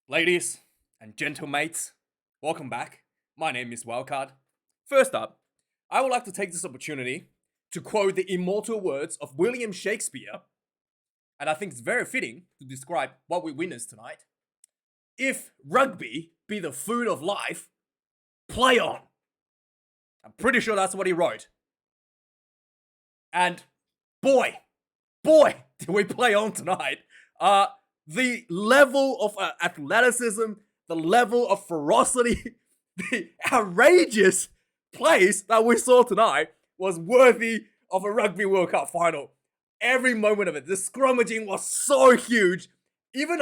Ladies and gentlemates, welcome back. My name is Wildkard. First up, I would like to take this opportunity to quote the immortal words of William Shakespeare, and I think it's very fitting to describe what we witnessed tonight. If rugby be the food of life, play on. I'm pretty sure that's what he wrote. And boy, did we play on tonight. The level of athleticism, the level of ferocity, the outrageous plays that we saw tonight was worthy of a Rugby World Cup final. Every moment of it, the scrummaging was so huge. Even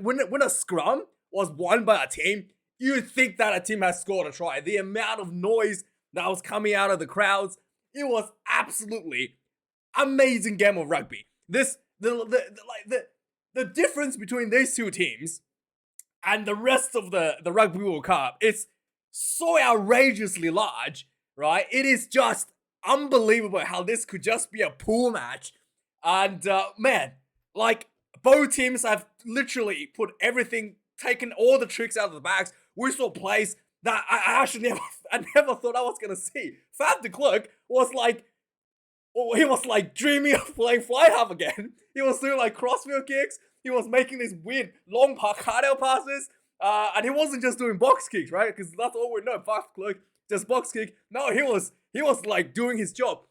when a scrum was won by a team, you'd think that a team has scored a try. The amount of noise that was coming out of the crowds, it was absolutely amazing game of rugby. The difference between these two teams and the rest of the Rugby World Cup is so outrageously large, right? It is just unbelievable how this could just be a pool match. And man, like both teams have literally put everything, taken all the tricks out of the bags. We saw plays that I never thought I was gonna see. Fab de Klerk was like, he was like dreaming of playing fly half again. He was doing like crossfield kicks. He was making these weird long cardio passes. And he wasn't just doing box kicks, right? Because that's all we know. Fab de Klerk, just box kick. No, he was like doing his job.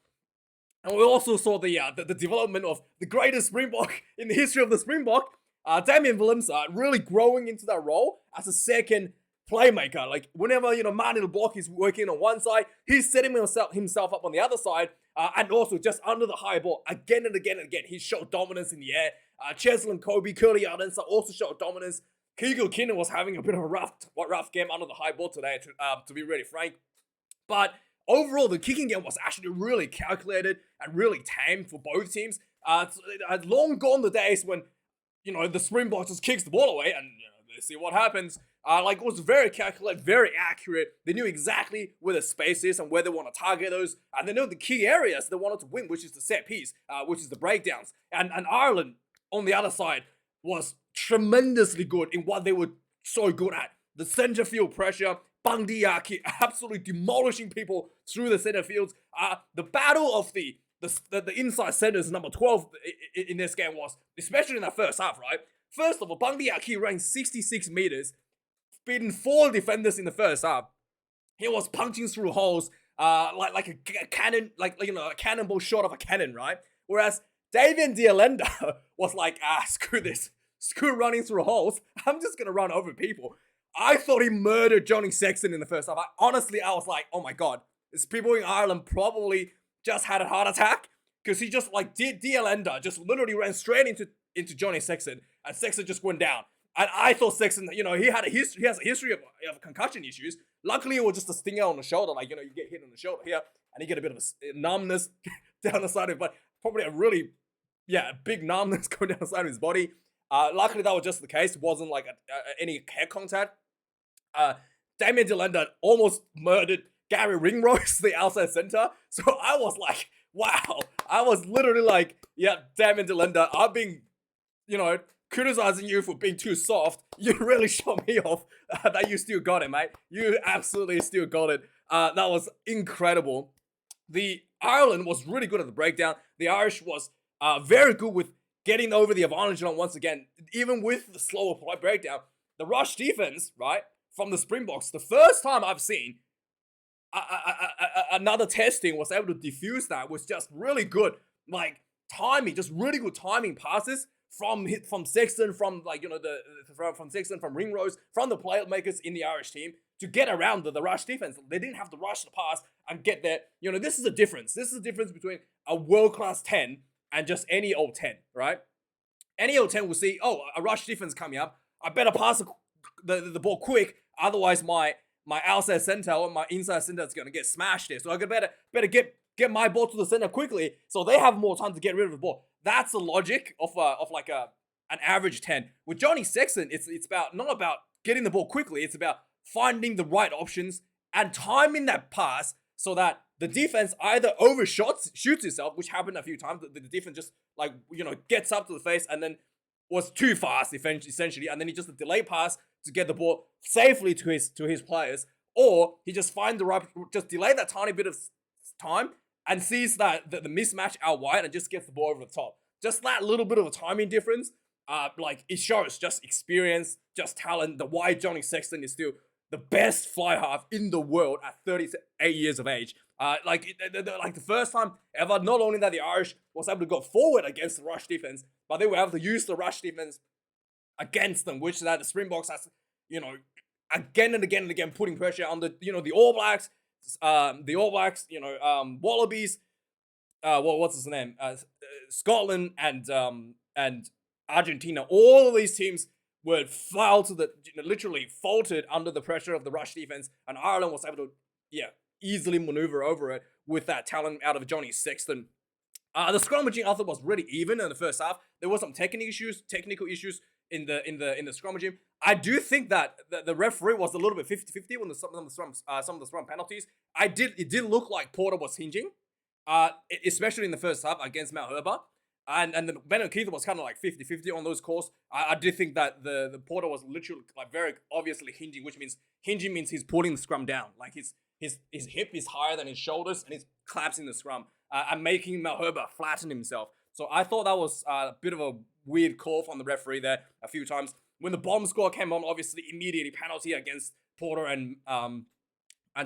And we also saw the development of the greatest Springbok in the history of the Springbok, Damian Willems, really growing into that role as a second playmaker. Like whenever man in the block is working on one side, he's setting himself up on the other side, and also just under the high ball again and again and again. He showed dominance in the air. Cheslin Kobe, Curly Ardensa also showed dominance. Keegan Kinnan was having a bit of a rough game under the high ball today, to be really frank. But overall, the kicking game was actually really calculated and really tame for both teams. It's long gone the days when the Springboks just kicks the ball away and they see what happens. It was very calculated, very accurate. They knew exactly where the space is and where they want to target those. And they know the key areas they wanted to win, which is the set piece, which is the breakdowns. And Ireland, on the other side, was tremendously good in what they were so good at. The center field pressure, Bandiaki absolutely demolishing people through the center fields. The battle of the inside centers, number 12 in this game was, especially in that first half, right? First of all, Bandiaki ran 66 meters, beating 4 defenders in the first half. He was punching through holes, like a cannon, a cannonball shot of a cannon, right? Whereas Davian Dialenda was like, screw this. Screw running through holes. I'm just going to run over people. I thought he murdered Johnny Sexton in the first half. I was like, oh my God. These people in Ireland probably just had a heart attack. Because he just Dialenda just literally ran straight into Johnny Sexton. And Sexton just went down. And I thought Sexton, he has a history of concussion issues. Luckily, it was just a stinger on the shoulder. You get hit on the shoulder here. And you get a bit of a numbness down the side of it. But probably a really, big numbness going down the side of his body. Luckily, that was just the case. It wasn't like any head contact. Damien Delenda almost murdered Gary Ringrose, the outside center. So I was like, wow. I was literally like, yeah, Damien Delenda, I've been, criticizing you for being too soft. You really shot me off that you still got it, mate. You absolutely still got it. That was incredible. The Ireland was really good at the breakdown. The Irish was very good with getting over the advantage line once again, even with the slower breakdown. The rush defense, right, from the Springboks, the first time I've seen another testing was able to diffuse that was just really good, timing, just really good timing passes from Sexton, from from Sexton, from Ringrose, from the playmakers in the Irish team to get around the rush defense. They didn't have to rush the pass and get there. This is a difference. This is the difference between a world-class 10 and just any old 10, right? Any old 10 will see, a rush defense coming up. I better pass the ball quick, otherwise my outside center or my inside center is going to get smashed there. So I better get my ball to the center quickly so they have more time to get rid of the ball. That's the logic of an average 10. With Johnny Sexton, it's not about getting the ball quickly. It's about finding the right options and timing that pass so that the defense either shoots itself, which happened a few times. The defense just gets up to the face and then was too fast, essentially, and then he just a delay pass to get the ball safely to his players, or he just find the right, just delay that tiny bit of time and sees that the mismatch out wide and just gets the ball over the top. Just that little bit of a timing difference, like it shows just experience, just talent. The why Johnny Sexton is still the best fly half in the world at 38 years of age. Like the first time ever, not only that the Irish was able to go forward against the rush defense, but they were able to use the rush defense against them, which that the Springboks has, again and again and again putting pressure on the All Blacks, Wallabies, what's his name, Scotland and Argentina. All of these teams were literally faltered under the pressure of the rush defense, and Ireland was able to easily maneuver over it with that talent out of Johnny Sexton. The scrummaging I thought was really even in the first half. There were some technical issues in the scrummaging. I do think that the referee was a little bit 50-50 when some of the scrum penalties. It did look like Porter was hinging, especially in the first half against Malherbe. And then Ben O'Keefe was kind of like 50-50 on those calls. I did think that the Porter was literally like very obviously hinging, which means hinging means he's pulling the scrum down. Like his hip is higher than his shoulders and he's collapsing the scrum and making Malherbe flatten himself. So I thought that was a bit of a weird call from the referee there a few times. When the bomb score came on, obviously immediately penalty against Porter and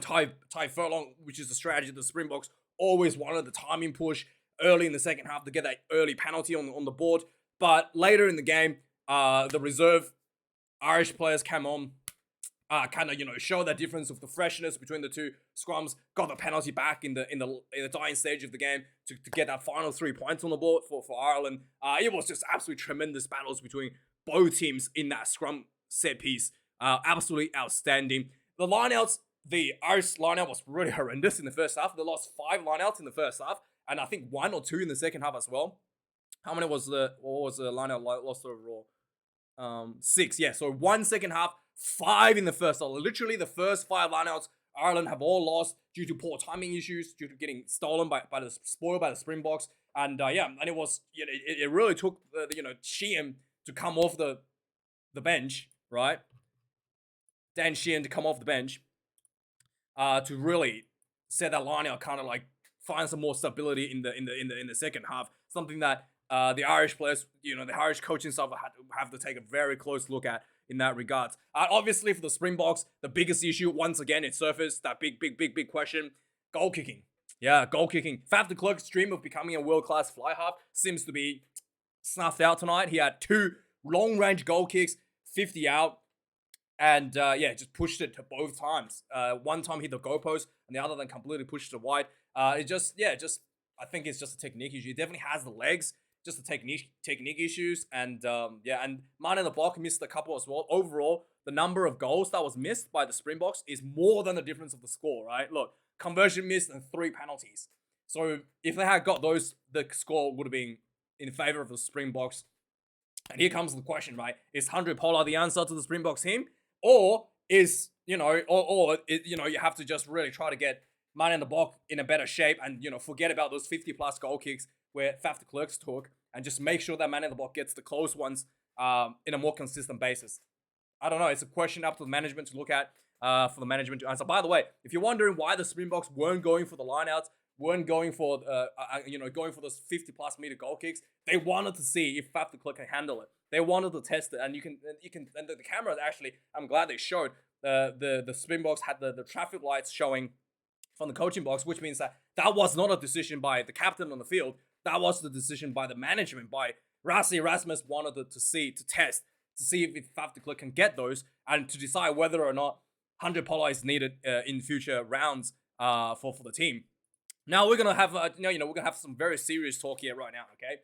Ty Furlong, which is the strategy of the Springboks always wanted, the timing push early in the second half to get that early penalty on the board. But later in the game, the reserve Irish players came on, kind of show that difference of the freshness between the two scrums, got the penalty back in the dying stage of the game to get that final 3 points on the board for Ireland. It was just absolutely tremendous battles between both teams in that scrum set piece. Absolutely outstanding. The lineouts, the Irish lineout was really horrendous in the first half. They lost 5 lineouts in the first half, and I think 1 or 2 in the second half as well. How many was the lineout lost overall? 6, yeah. So 1 second half, 5 in the first half. Literally the first 5 lineouts Ireland have all lost due to poor timing issues, due to getting spoiled by the Springboks. And and it was it really took Sheehan to come off the bench, right? Dan Sheehan to come off the bench to really set that line out, kind of like find some more stability in the second half. Something that the Irish players, the Irish coaching staff have to take a very close look at in that regards. Obviously for the Springboks, the biggest issue once again it surfaced, that big question: goal kicking. Yeah, goal kicking. Faf de Klerk's dream of becoming a world-class fly half seems to be snuffed out tonight. He had 2 long-range goal kicks, 50 out, and just pushed it to both times. One time hit the goalpost, and the other then completely pushed it wide. I think it's just a technique issue. He definitely has the legs, just the technique issues, and and man in the block missed a couple as well. Overall, the number of goals that was missed by the Springboks is more than the difference of the score, right? Look, conversion missed and 3 penalties. So if they had got those, the score would have been in favor of the Springboks. And here comes the question, right? Is Handré Pollard the answer to the Springboks team? Or is, you have to just really try to get man in the block in a better shape and, forget about those 50 plus goal kicks where Faf de Klerk took, and just make sure that man in the block gets the close ones in a more consistent basis. I don't know. It's a question up to the management to look at, for the management to answer. By the way, if you're wondering why the Springboks weren't going for the lineouts, weren't going for going for those 50 plus meter goal kicks, they wanted to see if Faf de Klerk can handle it. They wanted to test it, and the cameras actually, I'm glad they showed the Springboks had the traffic lights showing from the coaching box, which means that was not a decision by the captain on the field. That was the decision by the management, by Rassie Erasmus wanted to see if Faf de Klerk can get those, and to decide whether or not Handré Pollard is needed in future rounds for the team. Now we're gonna have we're gonna have some very serious talk here right now. Okay,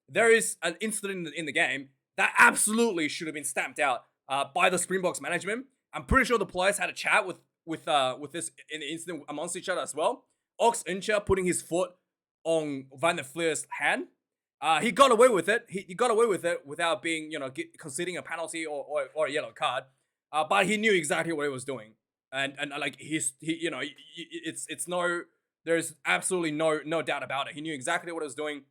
there is an incident in the game that absolutely should have been stamped out by the Springboks management. I'm pretty sure the players had a chat with this in the incident amongst each other as well. Ox Incha putting his foot on Van der Fleer's hand. He got away with it. He got away with it without being conceding a penalty or a yellow card. But he knew exactly what he was doing, and like there's absolutely no doubt about it. He knew exactly what he was doing.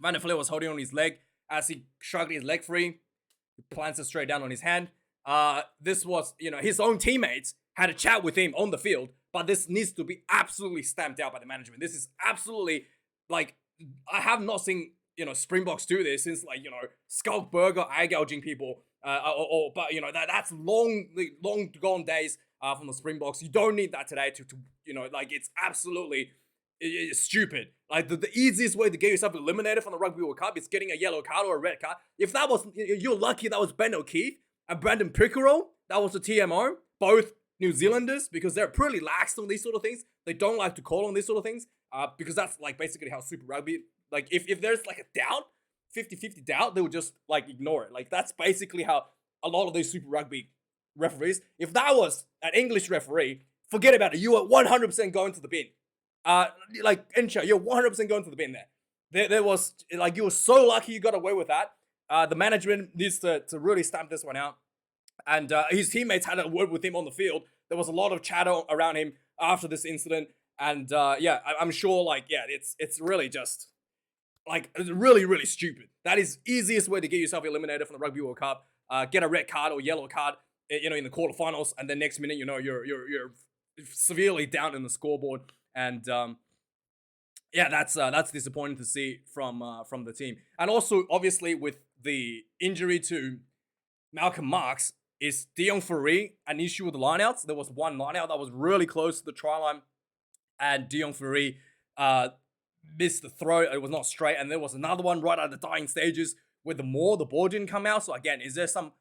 Van der Fleer was holding on his leg, as he shrugged his leg free, he plants it straight down on his hand. This was, his own teammates had a chat with him on the field, but this needs to be absolutely stamped out by the management. This is absolutely, like, I have not seen, Springboks do this since, like, Skulk Burger eye gouging people, but, that's long gone days from the Springboks. You don't need that today to it's absolutely it's stupid. Like, the easiest way to get yourself eliminated from the Rugby World Cup is getting a yellow card or a red card. If that was, you're lucky that was Ben O'Keefe and Brandon Pickerel, that was the TMO, both New Zealanders, because they're pretty lax on these sort of things. They don't like to call on these sort of things, because that's, like, basically how Super Rugby, like, if there's, like, a doubt, 50-50 doubt, they would just, like, ignore it. Like, that's basically how a lot of these Super Rugby referees, if that was an English referee, forget about it. You are 100% going to the bin. Like, Encha, you're 100% going to the bin there. There was, like, you were so lucky you got away with that. The management needs to really stamp this one out. And his teammates had a word with him on the field. There was a lot of chatter around him after this incident. And I'm sure, like, it's really just, like, it's really, really stupid. That is easiest way to get yourself eliminated from the Rugby World Cup. Get a red card or yellow card, in the quarterfinals, and the next minute, you're severely down in the scoreboard. And that's disappointing to see from the team. And also, obviously, with the injury to Malcolm Marx, is Dion Fourie an issue with the lineouts? There was one lineout that was really close to the try line, and Dion Fourie missed the throw. It was not straight, and there was another one right at the dying stages where the ball didn't come out. So again, is there some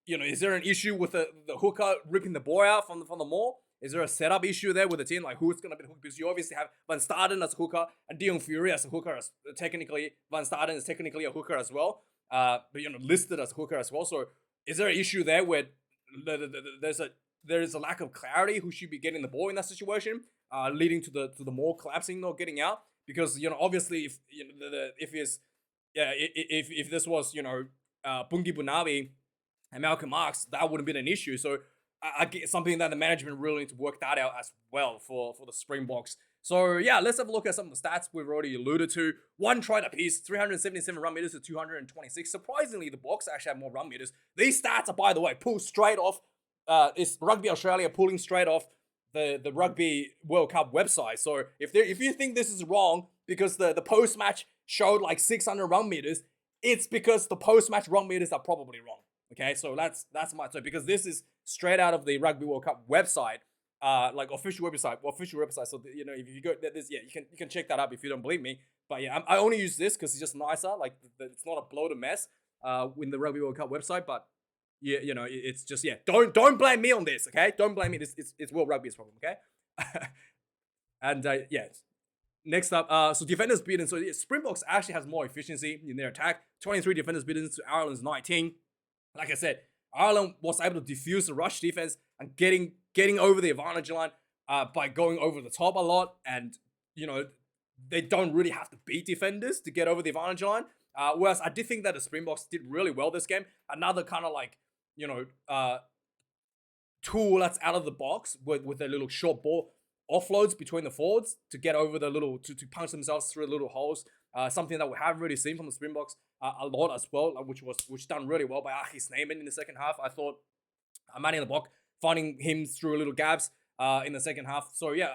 is there an issue with the hooker ripping the ball out from the maul? Is there a setup issue there with the team? Like, who's going to be the hooker? Because you obviously have Van Staden as a hooker and Dion Fourie as a hooker. Technically, Van Staden is technically a hooker as well, but listed as a hooker as well. So is there an issue there where there is a lack of clarity who should be getting the ball in that situation, leading to the maul collapsing or getting out? Because obviously if this was Bungi Bunabi and Malcolm Marx, that wouldn't have been an issue. So I get something that the management really need to work that out as well for the Springboks. So yeah, let's have a look at some of the stats we've already alluded to. One try apiece, 377 run meters to 226. Surprisingly, the Boks actually have more run meters. These stats are, by the way, pulled straight off. It's Rugby Australia pulling straight off the Rugby World Cup website. So if you think this is wrong because the post match showed like 600 run meters, it's because the post match run meters are probably wrong. Okay, so that's my take, because this is straight out of the Rugby World Cup website, like official website. So if you go this, you can check that up if you don't believe me. But yeah, I only use this because it's just nicer. Like, it's not a bloated mess in the Rugby World Cup website. But yeah, it's just Don't blame me on this, okay? Don't blame me. It's World Rugby's problem, okay? And next up, so defenders beaten. So Springboks actually has more efficiency in their attack. 23 defenders beaten to Ireland's 19. Like I said, Ireland was able to defuse the rush defense and getting over the advantage line by going over the top a lot. And, they don't really have to beat defenders to get over the advantage line. Whereas I did think that the Springboks did really well this game. Another kind of like, tool that's out of the box with their little short ball offloads between the forwards to get over the little, to punch themselves through the little holes. Something that we haven't really seen from the Springboks a lot as well, which done really well by Achi Snyman in the second half. I thought Manny in the block, finding him through little gaps in the second half. So yeah,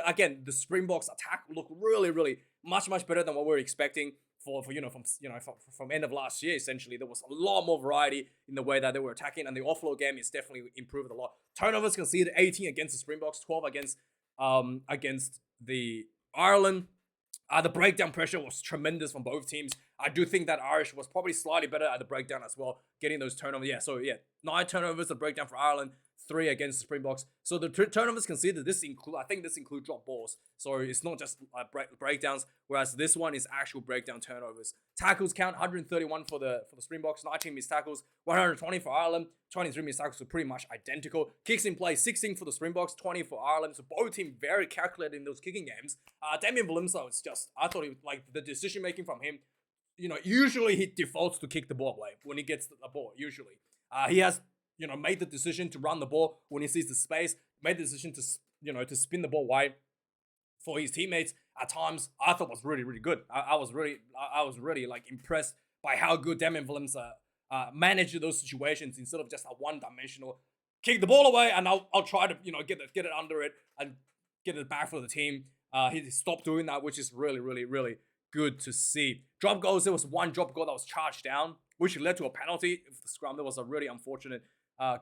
again, the Springboks attack looked really, really much better than what we were expecting from end of last year. Essentially, there was a lot more variety in the way that they were attacking, and the offload game is definitely improved a lot. Turnovers conceded 18 against the Springboks, 12 against the Ireland. The breakdown pressure was tremendous from both teams. I do think that Irish was probably slightly better at the breakdown as well, getting those turnovers. 9 turnovers, the breakdown for Ireland, 3 against the Springboks. So the turnovers conceded, I think this includes drop balls. So it's not just breakdowns, whereas this one is actual breakdown turnovers. Tackles count, 131 for the Springboks, 19 missed tackles, 120 for Ireland, 23 missed tackles, so pretty much identical. Kicks in play, 16 for the Springboks, 20 for Ireland. So both teams very calculated in those kicking games. Damien Valimsa was just, I thought the decision making from him, usually he defaults to kick the ball away when he gets the ball, usually. He has, made the decision to run the ball when he sees the space, made the decision to spin the ball wide for his teammates. At times, I thought was really, really good. I was really like impressed by how good Damien Willemse managed those situations instead of just a one-dimensional kick the ball away and I'll try to get it under it and get it back for the team. He stopped doing that, which is really, really, really good to see. Drop goals, there was one drop goal that was charged down, which led to a penalty. If the scrum, there was a really unfortunate I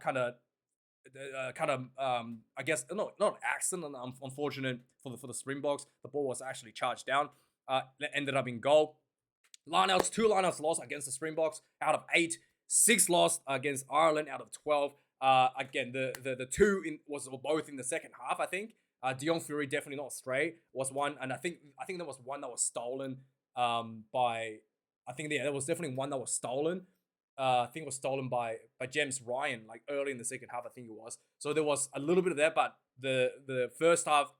guess not accident, unfortunate for the Springboks. The ball was actually charged down. Ended up in goal. Lineouts, 2 lineouts lost against the Springboks out of 8. 6 lost against Ireland out of 12. Again, the 2 was both in the second half, I think. Dion Fury, definitely not stray, was one, and I think there was one that was stolen by. I think there was definitely one that was stolen. I think it was stolen by James Ryan, like early in the second half, I think it was. So there was a little bit of that, but the first half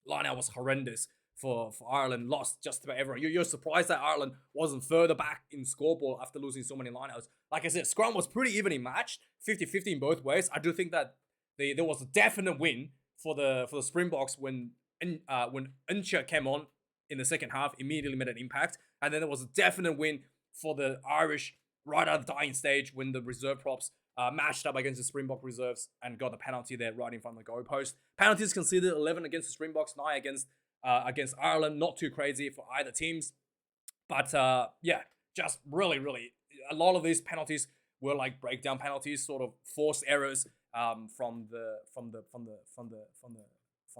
lineout was horrendous for Ireland. Lost just about everyone. You're surprised that Ireland wasn't further back in scoreboard after losing so many lineouts. Like I said, scrum was pretty evenly matched, 50-50 in both ways. I do think that there was a definite win for the Springboks when Uncha came on in the second half, immediately made an impact, and then there was a definite win for the Irish right at the dying stage when the reserve props matched up against the Springbok reserves and got the penalty there right in front of the goal post. Penalties considered 11 against the Springboks, 9 against Ireland. Not too crazy for either teams, but yeah, just really, really a lot of these penalties were like breakdown penalties, sort of forced errors from the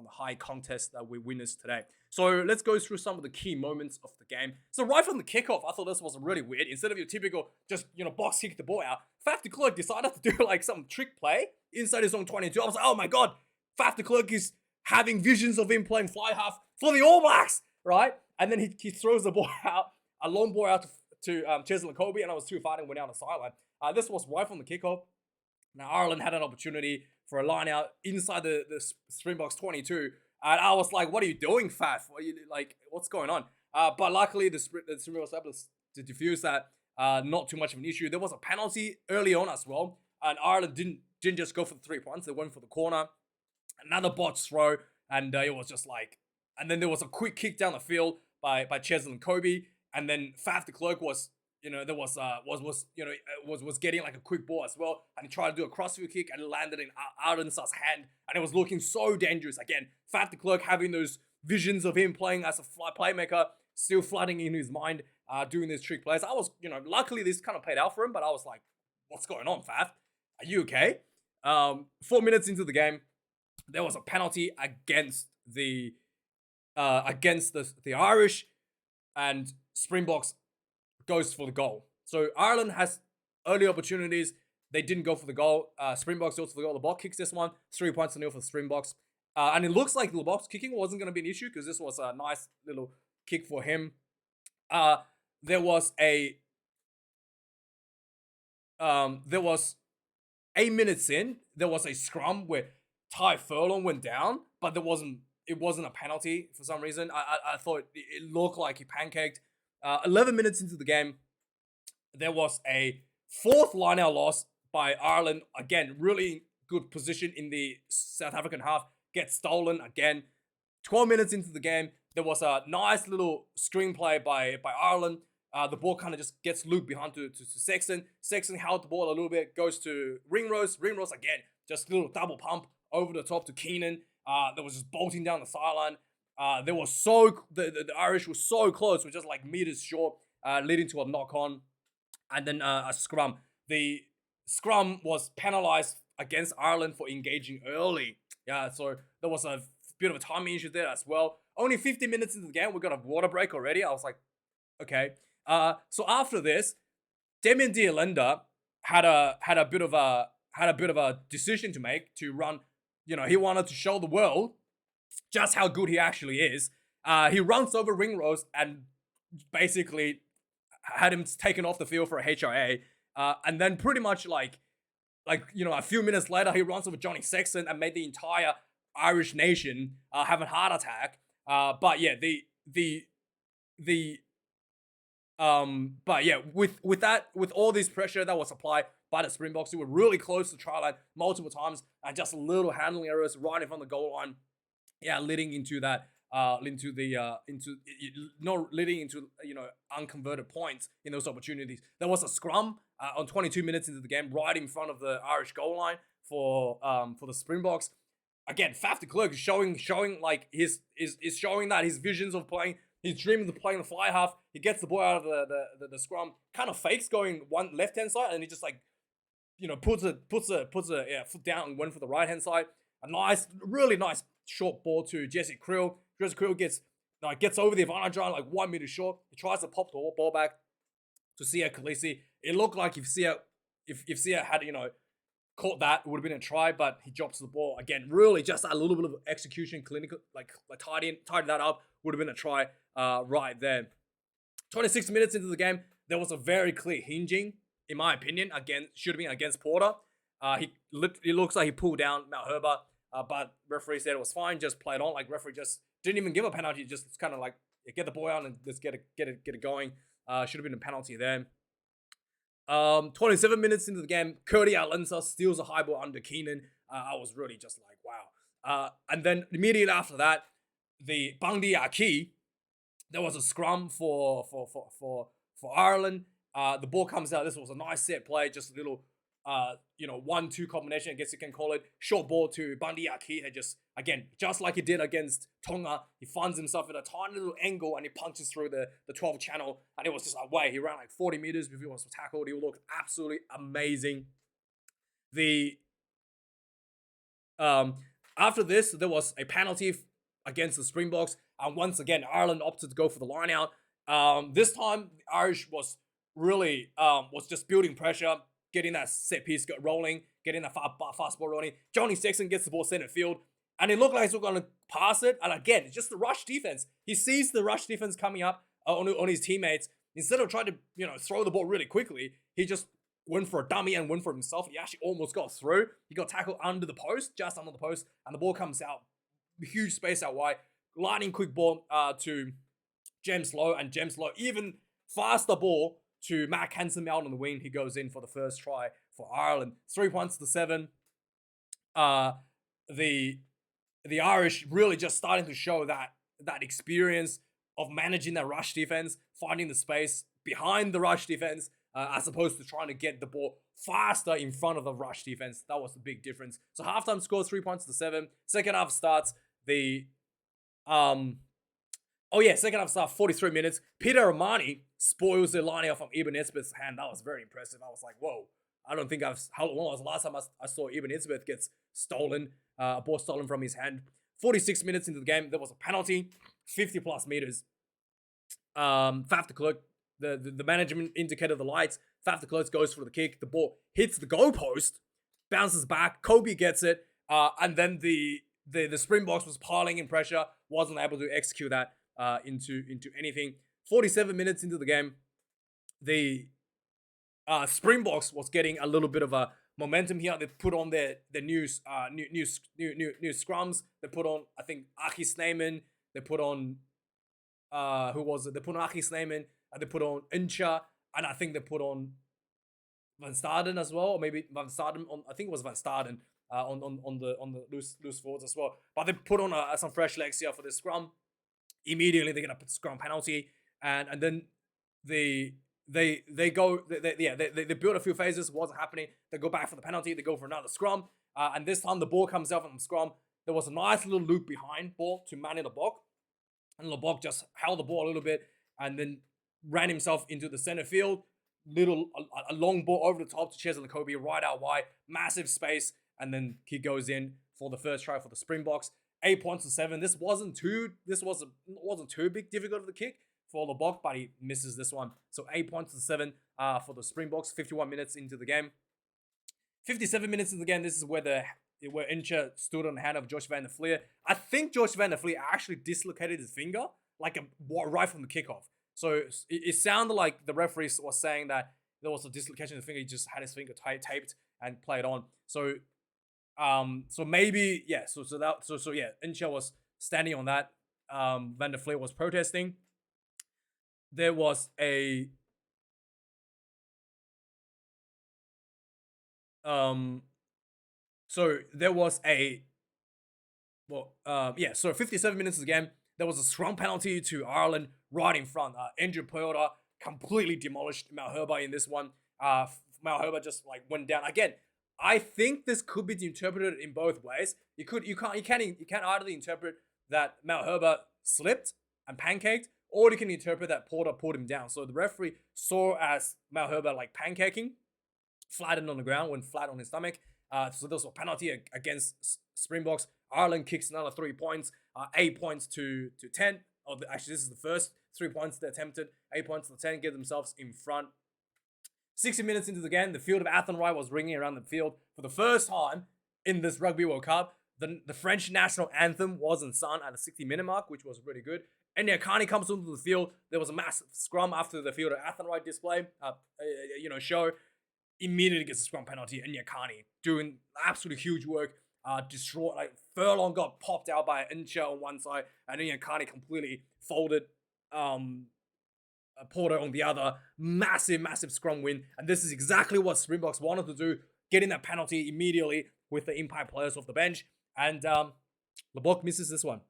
high contest that we witnessed today. So let's go through some of the key moments of the game. So right from the kickoff, I thought this was really weird. Instead of your typical just box kick the ball out, Faf de Klerk decided to do like some trick play inside his own 22. I was like, oh my god, Faf de Klerk is having visions of him playing fly half for the All Blacks, right? And then he throws the ball out, a long ball out to Cheslin Kobe, and I was too far and went down the sideline. This was right from the kickoff. Now Ireland had an opportunity for a line out inside the Springboks 22, and I was like, "What are you doing, Faf? What's going on?" But luckily, the Springboks was able to defuse that. Not too much of an issue. There was a penalty early on as well, and Ireland didn't just go for the 3 points. They went for the corner. Another botched throw, and it was just like, and then there was a quick kick down the field by Cheslin Kobe, and then Faf de Klerk was getting like a quick ball as well, and he tried to do a crossfield kick and it landed in Arden's hand, and it was looking so dangerous. Again, Faf de Klerk having those visions of him playing as a playmaker, still flooding in his mind, doing these trick plays. I was, luckily this kind of paid out for him, but I was like, what's going on, Faf? Are you okay? 4 minutes into the game, there was a penalty against the Irish, and Springboks goes for the goal. So Ireland has early opportunities. They didn't go for the goal. Springboks goes for the goal. The ball kicks this one. 3-0 for the Springboks. And it looks like the box kicking wasn't going to be an issue because this was a nice little kick for him. There was 8 minutes in, there was a scrum where Ty Furlong went down, but it wasn't a penalty for some reason. I thought it looked like he pancaked. 11 minutes into the game, there was a 4th line-out loss by Ireland. Again, really good position in the South African half. Gets stolen again. 12 minutes into the game, there was a nice little screenplay by Ireland. The ball kind of just gets looped behind to Sexton. Sexton held the ball a little bit, goes to Ringrose. Ringrose again, just a little double pump over the top to Keenan. That was just bolting down the sideline. The Irish were so close, were just like meters short, leading to a knock on, and then a scrum. The scrum was penalised against Ireland for engaging early. Yeah, so there was a bit of a timing issue there as well. Only 50 minutes into the game, we got a water break already. I was like, okay. So after this, Damien D'Alenda had a bit of a decision to make to run. He wanted to show the world just how good he actually is. He runs over Ringrose and basically had him taken off the field for a HRA. And then pretty much a few minutes later, he runs over Johnny Sexton and made the entire Irish nation have a heart attack. But yeah, with all this pressure that was applied by the Springboks, who were really close to the try line multiple times, and just little handling errors right in front of the goal line, leading into that into the not leading into unconverted points in those opportunities. There was a scrum on 22 minutes into the game, right in front of the Irish goal line for the Springboks. Again, Faf de Klerk is showing like is showing that his visions of playing, his dream of playing the fly half. He gets the ball out of the scrum, kind of fakes going one left hand side, and he just like puts a foot down and went for the right hand side. A nice, really nice short ball to Jesse Krill. Jesse Krill gets over the advantage line like 1 meter short. He tries to pop the ball back to Sia Khaleesi. It looked like if Sia had caught that, it would have been a try, but he drops the ball again. Really, just a little bit of execution, clinical, like tidying that up would have been a try right there. 26 minutes into the game, there was a very clear hinging, in my opinion, should have been against Porter. It looks like he pulled down Mount Herber, but referee said it was fine, just played on. Like referee just didn't even give a penalty, just kind of like get the ball out and just get it going. Should have been a penalty there. 27 minutes into the game, Curdy Alensa steals a high ball under Keenan. I was really just like, wow. And then immediately after that, the Bangdi Aki, there was a scrum for Ireland. The ball comes out. This was a nice set play, just a little 1-2 combination, I guess you can call it. Short ball to Bangdi Aki, and just like he did against Tonga, he finds himself at a tiny little angle and he punches through the 12 channel, and it was just away. He ran like 40 meters before he was tackled. He looked absolutely amazing. After this, there was a penalty against the Springboks, and once again, Ireland opted to go for the line out. This time, the Irish was really was just building pressure, getting that set piece rolling, getting that fast ball rolling. Johnny Sexton gets the ball center field, and it looked like he's going to pass it. And again, it's just the rush defense. He sees the rush defense coming up on his teammates. Instead of trying to throw the ball really quickly, he just went for a dummy and went for himself. He actually almost got through. He got tackled just under the post, and the ball comes out, huge space out wide. Lightning quick ball to James Lowe, and James Lowe even faster ball to Matt Hansen out on the wing. He goes in for the first try for Ireland. 3 points to 7. The Irish really just starting to show that experience of managing their rush defense, finding the space behind the rush defense, as opposed to trying to get the ball faster in front of the rush defense. That was the big difference. So halftime score 3 points to 7. Second half starts. Second half start, 43 minutes. Peter Armani spoils the line out from Ibn Isbeth's hand. That was very impressive. I was like, whoa. I don't think how long was the last time I saw Ibn Isbeth gets stolen, a ball stolen from his hand. 46 minutes into the game, there was a penalty, 50 plus meters. Faf de Klerk, the management indicated the lights. Faf de Klerk goes for the kick. The ball hits the goalpost, bounces back. Kobe gets it, and then the Springboks was piling in pressure, wasn't able to execute that into anything. 47 minutes into the game, the Springboks was getting a little bit of a momentum here. They put on their new scrums. They put on, I think, Aki Snyman. They put on who was it? They put on Aki Snyman, and they put on Incha, and I think they put on Van Staden as well, or maybe Van Staden on. I think it was Van Staden on the loose forwards as well. But they put on some fresh legs here for the scrum. Immediately they get a scrum penalty, and then they build a few phases. Wasn't happening. They go back for the penalty. They go for another scrum, and this time the ball comes out from the scrum. There was a nice little loop behind ball to Manny Lebok, and Lebok just held the ball a little bit and then ran himself into the center field. A long ball over the top to Cheslin Kobe right out wide, massive space, and then he goes in for the first try for the Springboks. 8 points to 7. This wasn't too big difficult of the kick for Lebok, but he misses this one. So 8 points to 7 for the Springboks. 51 minutes into the game. 57 minutes into the game. This is where Incha stood on the hand of Josh Van der Fleer. I think Josh Van der Fleer actually dislocated his finger right from the kickoff. So it sounded like the referee was saying that there was a dislocation of the finger. He just had his finger taped and played on. So maybe, yeah. So Incha was standing on that. Van der Fleer was protesting. There was a So 57 minutes of the game. there was a scrum penalty to Ireland right in front. Andrew Poyota completely demolished Malherbe in this one. Malherbe just like went down again. I think this could be interpreted in both ways. You can't either interpret that Malherbe slipped and pancaked, or you can interpret that Porter pulled him down. So the referee saw as Malherbe like pancaking, flattened on the ground, went flat on his stomach. So there was a penalty against Springboks. Ireland kicks another 3 points, 8 points to 10. Actually, this is the first 3 points they attempted. 8 points to 10, get themselves in front. 60 minutes into the game, the field of Athenry was ringing around the field for the first time in this Rugby World Cup. The French national anthem wasn't sung at the 60-minute mark, which was really good. And Carney comes onto the field. There was a massive scrum after the field of Athenry display, show. Immediately gets a scrum penalty, and Carney doing absolutely huge work. Destroyed, like Furlong got popped out by Incha on one side, and then Carney completely folded Porter on the other. Massive scrum win, and this is exactly what Springboks wanted to do, getting that penalty immediately with the impact players off the bench, and Leboeck misses this one.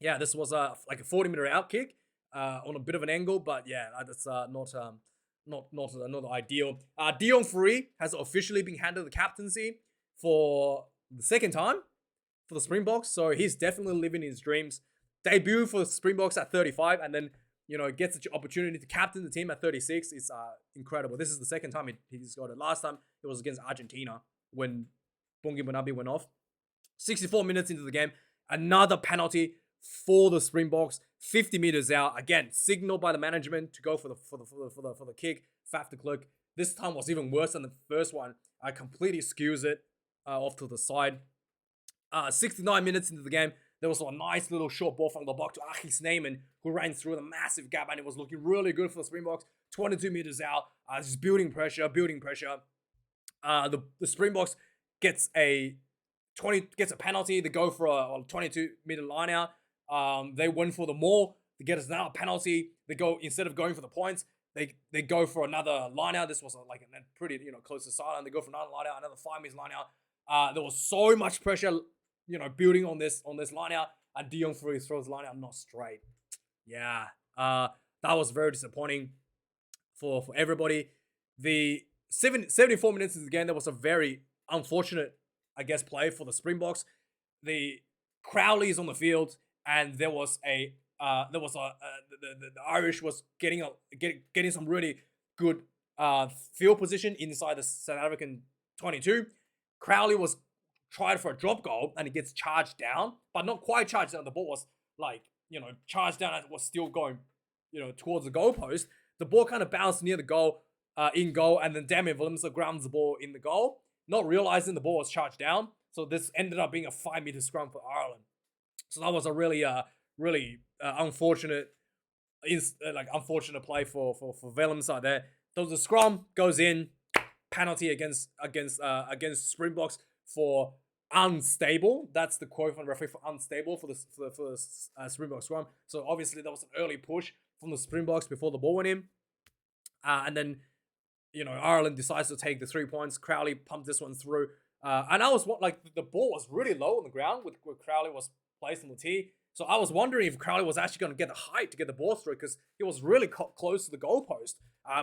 Yeah, this was like a 40-meter out kick on a bit of an angle, but yeah, that's not ideal. Dion Fourie has officially been handed the captaincy for the second time for the Springboks, so he's definitely living his dreams. Debut for the Springboks at 35, and then gets the opportunity to captain the team at 36. It's incredible. This is the second time he's got it. Last time it was against Argentina when Bongi Bonabi went off. 64 minutes into the game, another penalty for the Springboks. 50 meters out, again signaled by the management to go for the kick. Faf de Klerk. This time was even worse than the first one. I completely skews it off to the side. 69 minutes into the game, there was a nice little short ball from Leboeck to Achis Neyman, who ran through the massive gap, and it was looking really good for the Springboks. 22 meters out, just building pressure. The Springboks gets a penalty. They go for a 22-meter line out. They win for the maul. They get another penalty. They go, instead of going for the points, they go for another line out. This was like a pretty close to sideline. They go for another line out, another 5 meters line out. There was so much pressure, building on this line out, and Dion Fourie throws the line out not straight. Yeah, that was very disappointing for everybody. The 74 minutes into the game, there was a very unfortunate, play for the Springboks. The Crowley is on the field, and the Irish was getting some really good field position inside the South African 22. Crowley was tried for a drop goal, and it gets charged down, but not quite charged down. The ball was charged down, and it was still going, towards the goalpost. The ball kind of bounced near the goal, in goal, and then Damian Willemse grounds the ball in the goal, not realizing the ball was charged down. So this ended up being a 5-meter scrum for Ireland. So that was a really unfortunate play for Willemse there. So the scrum goes in, penalty against Springboks for unstable. That's the quote from the referee, for unstable for the Springbok scrum. So obviously there was an early push from the Springboks before the ball went in, and then Ireland decides to take the 3 points. Crowley pumped this one through, and I was the ball was really low on the ground where Crowley was placed on the tee. So I was wondering if Crowley was actually going to get the height to get the ball through, because he was really close to the goalpost.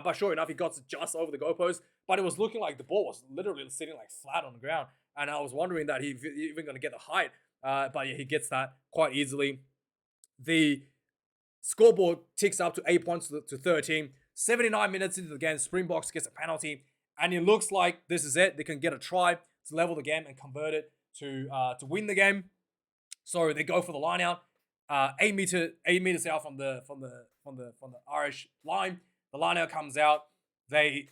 But sure enough, he got just over the goalpost. But it was looking like the ball was literally sitting flat on the ground. And I was wondering that he's even going to get the height. But yeah, he gets that quite easily. The scoreboard ticks up to 8 points to 13. 79 minutes into the game, Springboks gets a penalty. And it looks like this is it. They can get a try to level the game and convert it to win the game. So they go for the line out, 8 meters out from the Irish line. The line out comes out. They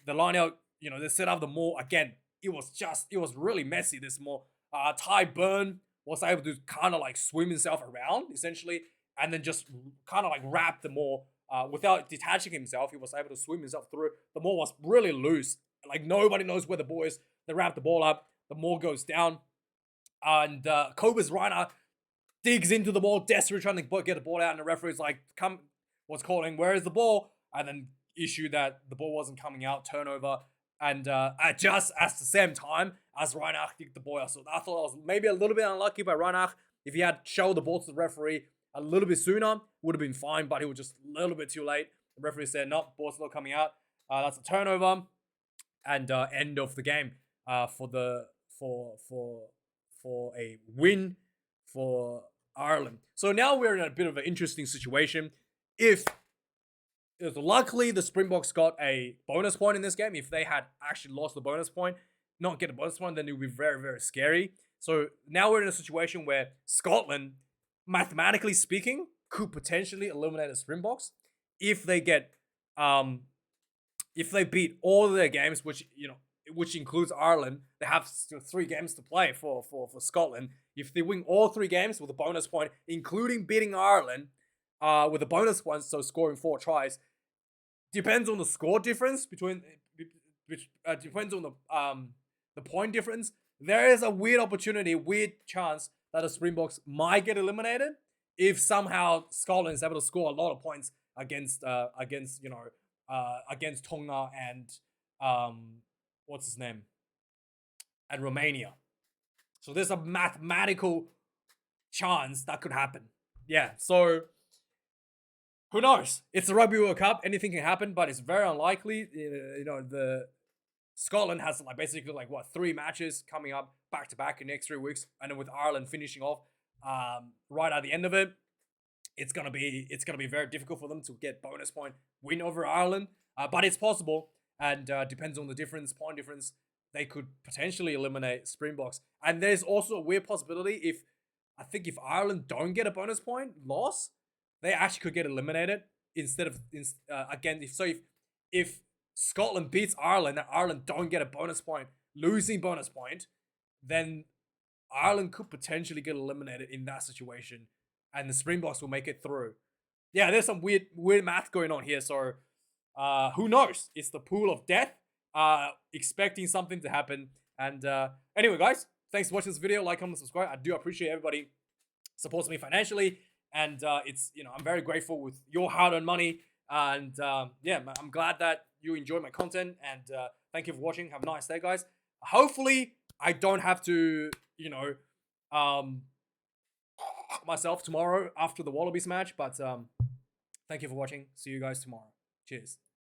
set up the maul again. It was really messy, this maul. Ty Byrne was able to kind of swim himself around essentially, and then just kind of wrap the maul without detaching himself. He was able to swim himself through. The maul was really loose. Nobody knows where the ball is. They wrap the ball up. The maul goes down, and Cobus Reiner digs into the ball, desperately trying to get the ball out, and the referee's was calling, where is the ball? And then issue that the ball wasn't coming out, turnover, and just at the same time as Reinach kicked the ball out. So I thought it was maybe a little bit unlucky by Reinach. If he had showed the ball to the referee a little bit sooner, would have been fine, but he was just a little bit too late. The referee said, no, ball's not coming out. That's a turnover, and end of the game for a win for Ireland. So now we're in a bit of an interesting situation. If luckily the Springboks got a bonus point in this game, if they had actually lost the bonus point, not get a bonus point, then it would be very, very scary. So now we're in a situation where Scotland, mathematically speaking, could potentially eliminate the Springboks if they get if they beat all of their games, which includes Ireland. They have still 3 games to play for Scotland. If they win all 3 games with a bonus point, including beating Ireland with a bonus point, so scoring 4 tries, depends on the score difference between depends on the point difference. There is a weird chance that the Springboks might get eliminated if somehow Scotland is able to score a lot of points against Tonga and what's his name, and Romania. So there's a mathematical chance that could happen. Yeah, so who knows? It's the Rugby World Cup. Anything can happen, but it's very unlikely. The Scotland has basically 3 matches coming up back to back in the next 3 weeks, and then with Ireland finishing off right at the end of it, it's gonna be very difficult for them to get bonus point win over Ireland. But it's possible, and depends on the point difference. They could potentially eliminate Springboks, and there's also a weird possibility if Ireland don't get a bonus point loss, they actually could get eliminated instead of if Scotland beats Ireland and Ireland don't get a bonus point, losing bonus point, then Ireland could potentially get eliminated in that situation, and the Springboks will make it through. Yeah, there's some weird math going on here. So who knows? It's the pool of death. Expecting something to happen. And anyway, guys, thanks for watching this video. Like, comment, subscribe. I do appreciate everybody supports me financially, and it's I'm very grateful with your hard-earned money. And yeah, I'm glad that you enjoy my content, and thank you for watching. Have a nice day, guys. Hopefully I don't have to myself tomorrow after the Wallabies match, but thank you for watching. See you guys tomorrow. Cheers.